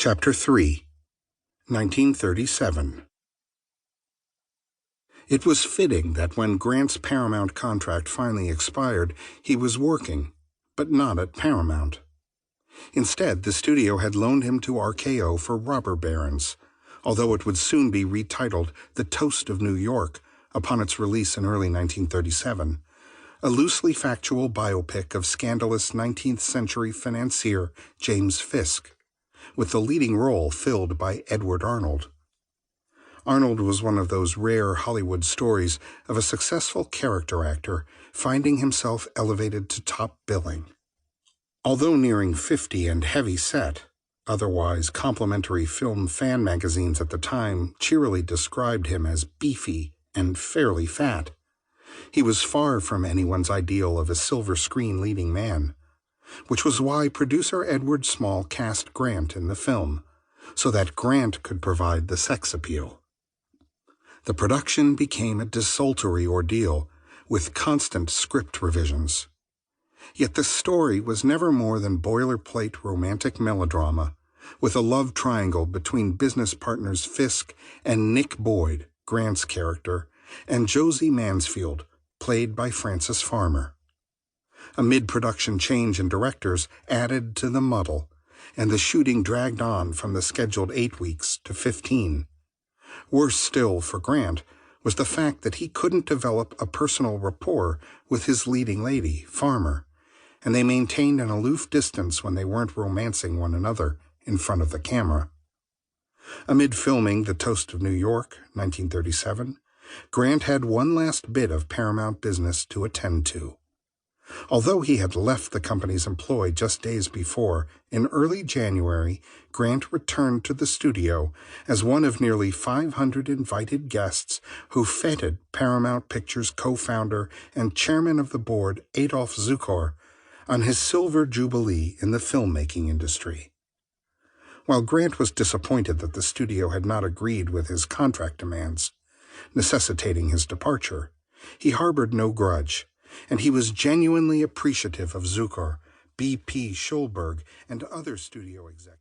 Chapter 3, 1937. It was fitting that when Grant's Paramount contract finally expired, he was working, but not at Paramount. Instead, the studio had loaned him to RKO for Robber Barons, although it would soon be retitled The Toast of New York upon its release in early 1937, a loosely factual biopic of scandalous 19th-century financier James Fisk, with the leading role filled by Edward Arnold. Arnold was one of those rare Hollywood stories of a successful character actor finding himself elevated to top billing. Although nearing 50 and heavy set, otherwise complimentary film fan magazines at the time cheerily described him as beefy and fairly fat. He was far from anyone's ideal of a silver screen leading man, which was why producer Edward Small cast Grant in the film, so that Grant could provide the sex appeal. The production became a desultory ordeal, with constant script revisions. Yet the story was never more than boilerplate romantic melodrama, with a love triangle between business partners Fisk and Nick Boyd, Grant's character, and Josie Mansfield, played by Frances Farmer. A mid-production change in directors added to the muddle, and the shooting dragged on from the scheduled 8 weeks to 15. Worse still for Grant was the fact that he couldn't develop a personal rapport with his leading lady, Farmer, and they maintained an aloof distance when they weren't romancing one another in front of the camera. Amid filming The Toast of New York, 1937, Grant had one last bit of Paramount business to attend to. Although he had left the company's employ just days before, in early January, Grant returned to the studio as one of nearly 500 invited guests who feted Paramount Pictures co-founder and chairman of the board Adolph Zukor on his silver jubilee in the filmmaking industry. While Grant was disappointed that the studio had not agreed with his contract demands, necessitating his departure, he harbored no grudge, and he was genuinely appreciative of Zukor, B.P. Schulberg, and other studio executives.